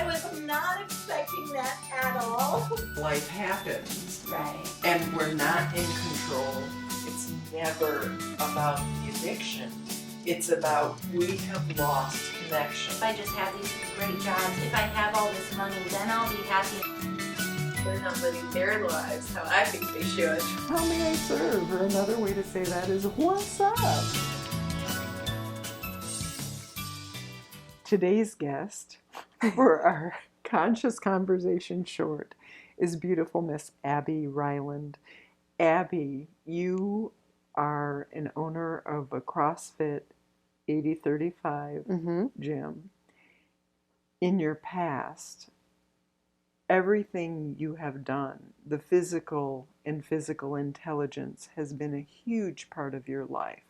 I was not expecting that at all. Life happens. Right. And we're not in control. It's never about the addiction. It's about we have lost connection. If I just have these great jobs, if I have all this money, then I'll be happy. They're not living their lives how I think they should. How may I serve? Or another way to say that is, what's up? Today's guest for our Conscious Conversation short is beautiful Miss Abi Reiland. Abi, you are an owner of a CrossFit 8035 gym. In your past, everything you have done, the physical and physical intelligence has been a huge part of your life.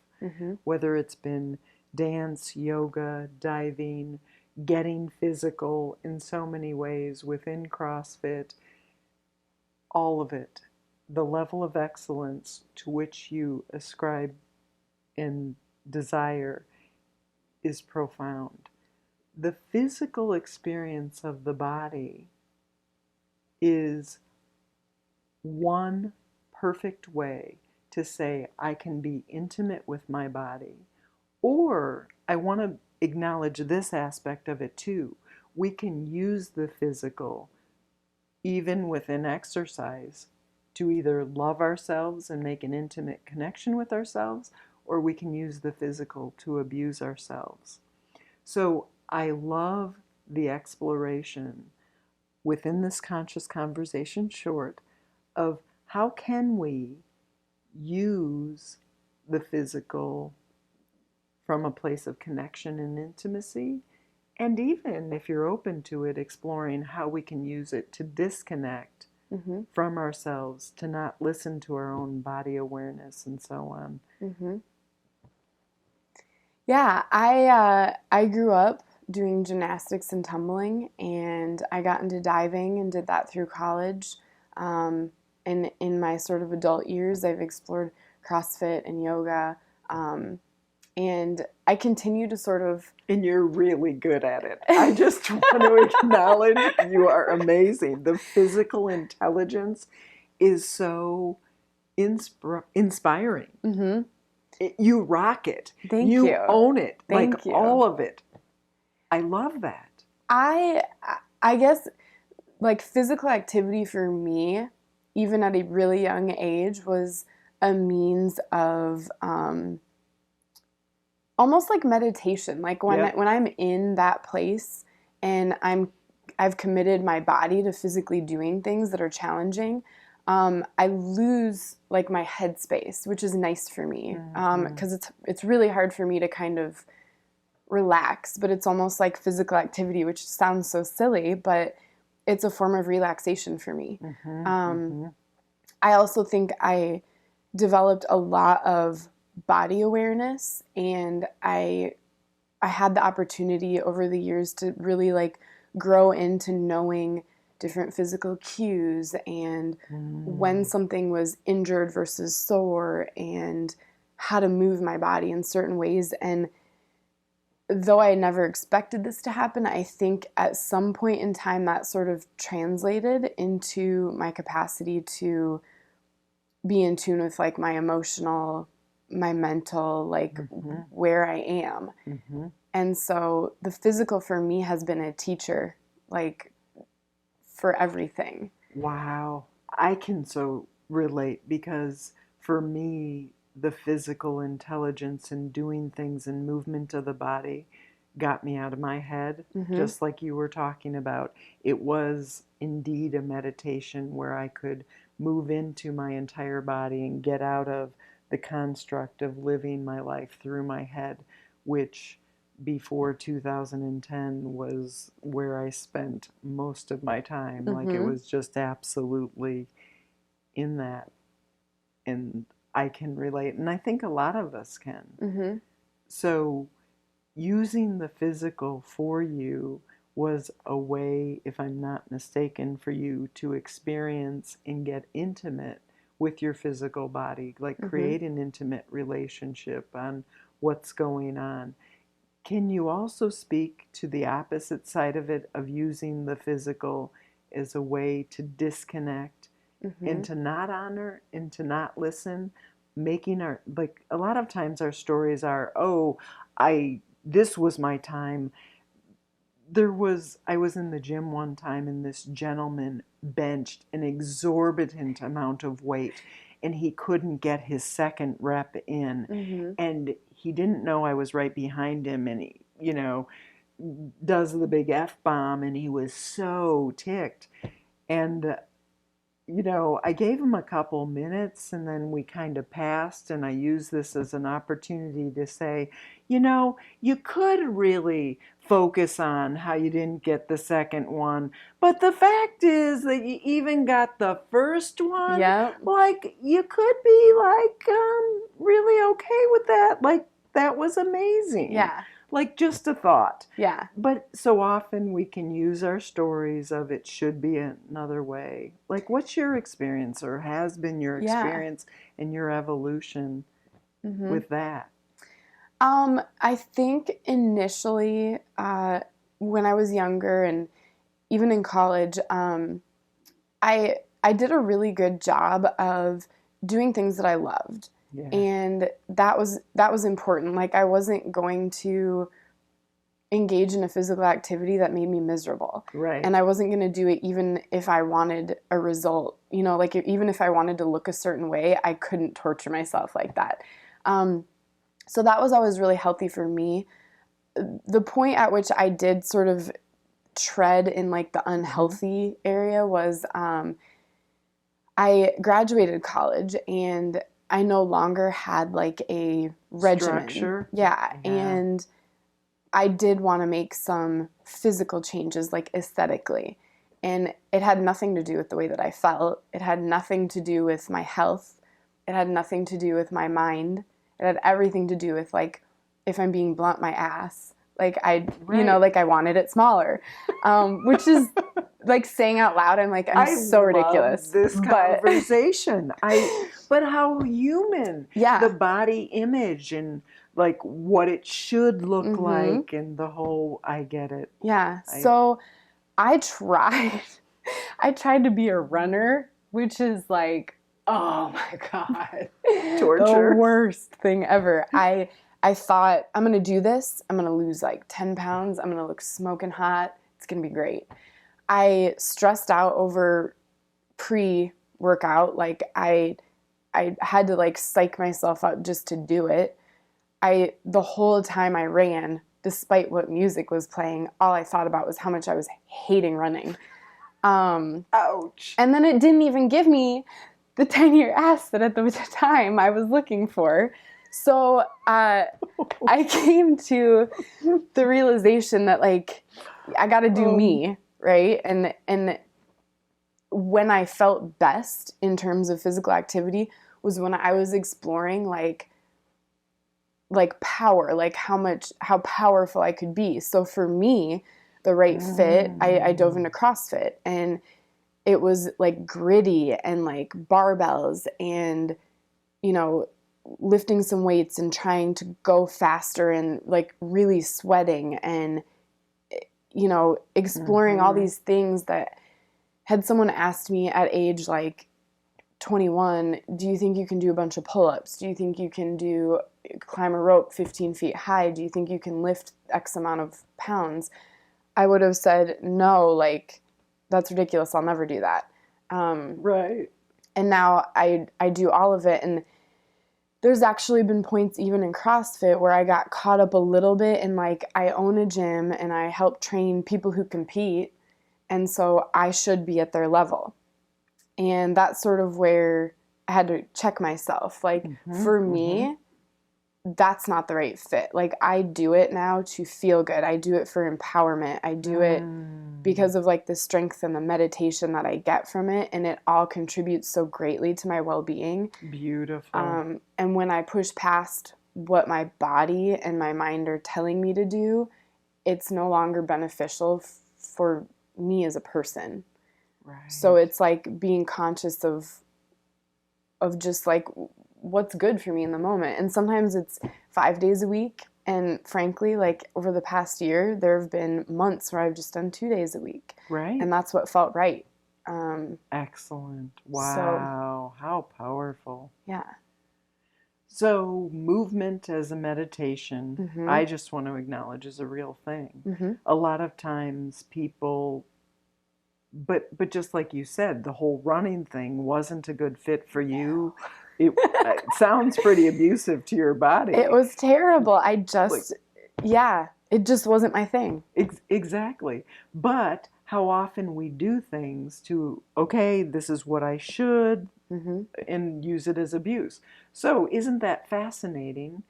Whether it's been dance, yoga, diving, getting physical in so many ways within CrossFit, all of it, the level of excellence to which you ascribe and desire is profound. The physical experience of the body is one perfect way to say I can be intimate with my body. Or I want to acknowledge this aspect of it too. We can use the physical, even within exercise, to either love ourselves and make an intimate connection with ourselves, or we can use the physical to abuse ourselves. So I love the exploration within this Conscious Conversation short of how can we use the physical from a place of connection and intimacy, and even if you're open to it, exploring how we can use it to disconnect from ourselves, to not listen to our own body awareness and so on. Yeah, I grew up doing gymnastics and tumbling, and I got into diving and did that through college. And in my sort of adult years, I've explored CrossFit and yoga, and I continue to sort of... And you're really good at it. I just want to acknowledge you are amazing. The physical intelligence is so inspiring. You rock it. Thank you. You own it. Thank you. All of it. I love that. I guess, like, physical activity for me, even at a really young age, was a means of almost like meditation. Like when I'm in that place and I've committed my body to physically doing things that are challenging, I lose like my headspace, which is nice for me, because it's really hard for me to kind of relax. But it's almost like physical activity, which sounds so silly, but it's a form of relaxation for me. I also think I developed a lot of body awareness, and I had the opportunity over the years to really like grow into knowing different physical cues and when something was injured versus sore and how to move my body in certain ways. And though I never expected this to happen, I think at some point in time that sort of translated into my capacity to be in tune with like my emotional, my mental, like where I am. And so the physical for me has been a teacher, like for everything. Wow. I can so relate, because for me, the physical intelligence and doing things and movement of the body got me out of my head, just like you were talking about. It was indeed a meditation where I could move into my entire body and get out of the construct of living my life through my head, which before 2010 was where I spent most of my time. Like it was just absolutely in that. And I can relate, and I think a lot of us can. So using the physical for you was a way, if I'm not mistaken, for you to experience and get intimate with your physical body, like create an intimate relationship on what's going on. Can you also speak to the opposite side of it, of using the physical as a way to disconnect and to not honor and to not listen? Making our, like, a lot of times our stories are, oh, this was my time. I was in the gym one time and this gentleman benched an exorbitant amount of weight and he couldn't get his second rep in. And he didn't know I was right behind him, and he, does the big F-bomb, and he was so ticked. And I gave him a couple minutes and then we kind of passed, and I used this as an opportunity to say, you could really focus on how you didn't get the second one, but the fact is that you even got the first one. Yeah. Like, you could be like really okay with that. Like, that was amazing. Yeah. Like, just a thought. Yeah. But so often we can use our stories of it should be another way. Like, what's your experience, or has been your experience and your evolution with that? I think initially, when I was younger and even in college, I did a really good job of doing things that I loved. Yeah. And that was important. Like, I wasn't going to engage in a physical activity that made me miserable. Right. And I wasn't going to do it even if I wanted a result. Like, even if I wanted to look a certain way, I couldn't torture myself like that. So that was always really healthy for me. The point at which I did sort of tread in like the unhealthy area was I graduated college and I no longer had like a regimen. Structure. Yeah. And I did want to make some physical changes, like aesthetically. And it had nothing to do with the way that I felt. It had nothing to do with my health. It had nothing to do with my mind. It had everything to do with, like, if I'm being blunt, my ass. Like, like I wanted it smaller, which is like saying out loud, I'm so ridiculous. This conversation. But how human. Yeah. The body image and like what it should look like, and the whole, I get it. Yeah. So I tried to be a runner, which is like, oh my God. Torture. The worst thing ever. I thought, I'm going to do this. I'm going to lose like 10 pounds. I'm going to look smoking hot. It's going to be great. I stressed out over pre-workout. Like, I had to like psych myself up just to do it. The whole time I ran, despite what music was playing, all I thought about was how much I was hating running. Ouch. And then it didn't even give me the 10-year ass that at the time I was looking for. So I came to the realization that, like, I got to do me, right? And when I felt best in terms of physical activity was when I was exploring like power, like how powerful I could be. So for me, the right fit, I dove into CrossFit, and it was like gritty and like barbells and, lifting some weights and trying to go faster and like really sweating and, exploring all these things that had someone asked me at age like 21, do you think you can do a bunch of pull-ups? Do you think you can climb a rope 15 feet high? Do you think you can lift X amount of pounds? I would have said, no, like, that's ridiculous. I'll never do that. Right. And now I do all of it. And there's actually been points even in CrossFit where I got caught up a little bit in like, I own a gym and I help train people who compete. And so I should be at their level. And that's sort of where I had to check myself. Like, for me, that's not the right fit. Like, I do it now to feel good. I do it for empowerment. I do it because of like the strength and the meditation that I get from it. And it all contributes so greatly to my well-being. Beautiful. And when I push past what my body and my mind are telling me to do, it's no longer beneficial for me as a person. Right. So it's like being conscious of just like what's good for me in the moment. And sometimes it's 5 days a week. And frankly, like over the past year, there have been months where I've just done 2 days a week. Right. And that's what felt right. Excellent. Wow. How powerful. Yeah. So movement as a meditation, I just want to acknowledge is a real thing. A lot of times people, but just like you said, the whole running thing wasn't a good fit for you. It sounds pretty abusive to your body. It was terrible. I just, it just wasn't my thing. Exactly. But how often we do things to, okay, this is what I should, and use it as abuse. So isn't that fascinating?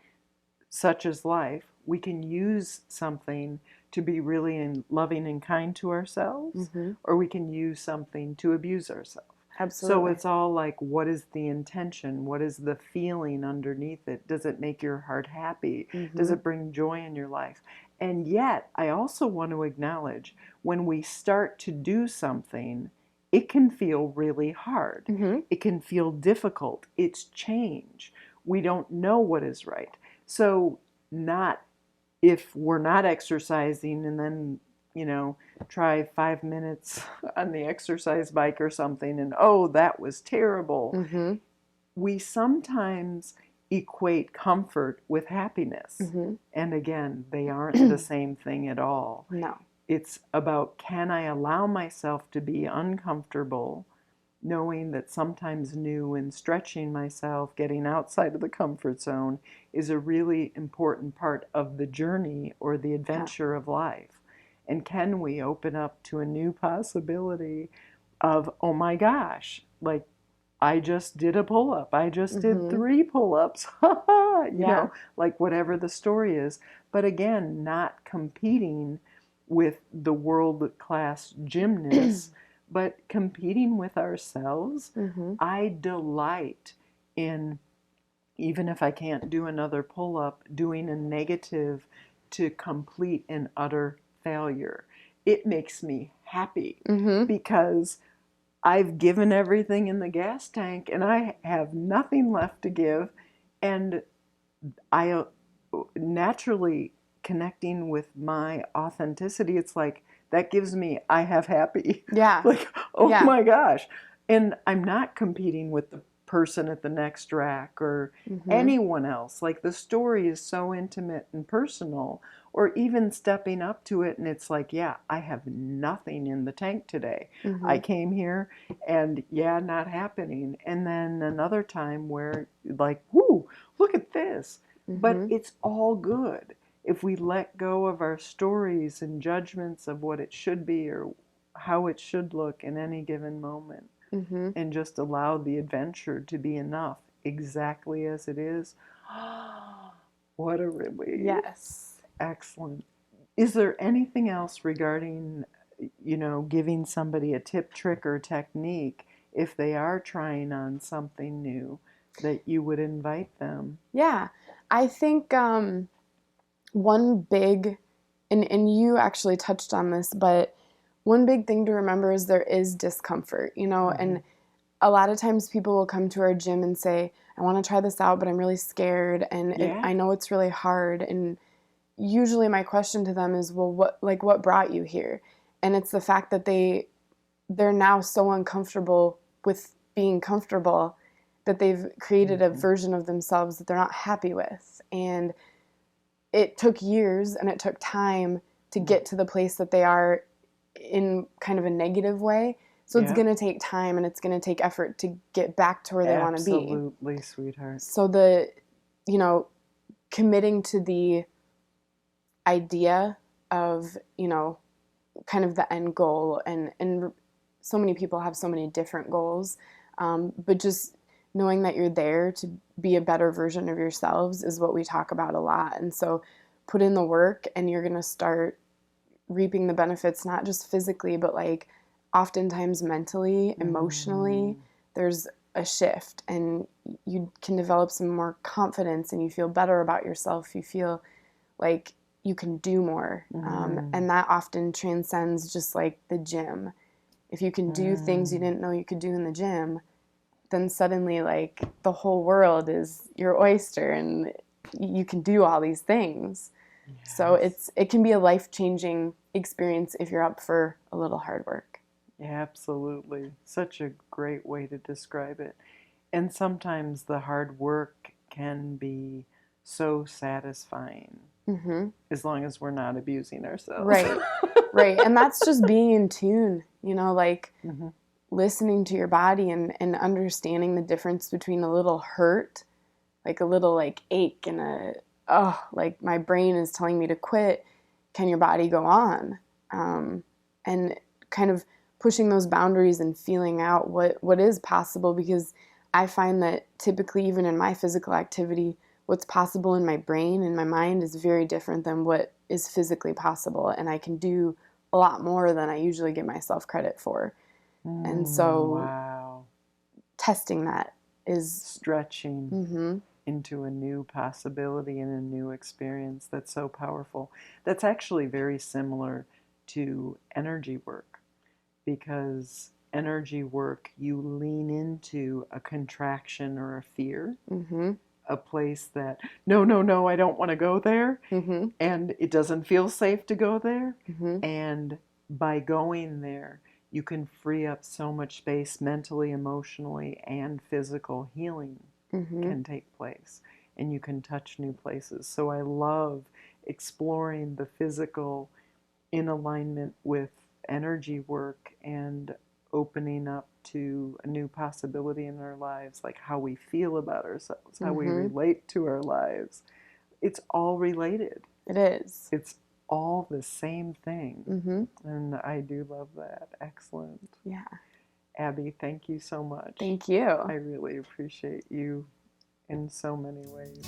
Such as life, we can use something to be really loving and kind to ourselves, or we can use something to abuse ourselves. Absolutely. So it's all like, what is the intention? What is the feeling underneath it? Does it make your heart happy? Does it bring joy in your life? And yet, I also want to acknowledge when we start to do something, it can feel really hard. It can feel difficult. It's change. We don't know what is right. So if we're not exercising and then, try 5 minutes on the exercise bike or something and, oh, that was terrible. We sometimes equate comfort with happiness. And again, they aren't the same thing at all. No. It's about, can I allow myself to be uncomfortable, knowing that sometimes new and stretching myself, getting outside of the comfort zone is a really important part of the journey or the adventure of life. And can we open up to a new possibility of, oh my gosh, like I just did a pull-up. I just did 3 pull-ups. you know, like whatever the story is. But again, not competing with the world-class gymnasts, but competing with ourselves. I delight in, even if I can't do another pull-up, doing a negative to complete and utter failure. It makes me happy because I've given everything in the gas tank and I have nothing left to give. And I naturally connecting with my authenticity, it's like, that gives me, I have happy. Yeah. Like, oh my gosh. And I'm not competing with the person at the next rack or anyone else. Like the story is so intimate and personal, or even stepping up to it and it's like, yeah, I have nothing in the tank today. I came here and not happening. And then another time where like, whoo, look at this. But it's all good if we let go of our stories and judgments of what it should be or how it should look in any given moment. And just allow the adventure to be enough exactly as it is. What a relief. Yes. Excellent. Is there anything else regarding, giving somebody a tip, trick, or technique if they are trying on something new that you would invite them? Yeah. I think one big, and you actually touched on this, but one big thing to remember is there is discomfort, and a lot of times people will come to our gym and say, I want to try this out, but I'm really scared, and I know it's really hard. And usually my question to them is, well, what brought you here? And it's the fact that they're now so uncomfortable with being comfortable that they've created a version of themselves that they're not happy with. And it took years and it took time to get to the place that they are in kind of a negative way. So it's going to take time and it's going to take effort to get back to where they want to be. Absolutely, sweetheart. So committing to the idea of, kind of the end goal, and so many people have so many different goals, but just knowing that you're there to be a better version of yourselves is what we talk about a lot. And so put in the work and you're going to start reaping the benefits, not just physically, but like oftentimes mentally, emotionally. There's a shift and you can develop some more confidence and you feel better about yourself. You feel like you can do more. And that often transcends just like the gym. If you can do things you didn't know you could do in the gym, then suddenly like the whole world is your oyster and you can do all these things. Yes. So it can be a life-changing experience if you're up for a little hard work. Absolutely. Such a great way to describe it. And sometimes the hard work can be so satisfying, as long as we're not abusing ourselves. Right, right. And that's just being in tune, like listening to your body and understanding the difference between a little hurt, like a little like ache and like my brain is telling me to quit. Can your body go on? And kind of pushing those boundaries and feeling out what is possible, because I find that typically even in my physical activity, what's possible in my brain and my mind is very different than what is physically possible, and I can do a lot more than I usually give myself credit for. And so wow. testing that is stretching into a new possibility and a new experience. That's so powerful. That's actually very similar to energy work, because energy work, you lean into a contraction or a fear, a place that, no, I don't want to go there, and it doesn't feel safe to go there. And by going there, you can free up so much space mentally, emotionally, and physical healing can take place, and you can touch new places. So I love exploring the physical in alignment with energy work and opening up to a new possibility in our lives, like how we feel about ourselves, how we relate to our lives. It's all related. It is. It's all the same thing. And I do love that. Excellent. Yeah. Abby, thank you so much. Thank you. I really appreciate you in so many ways.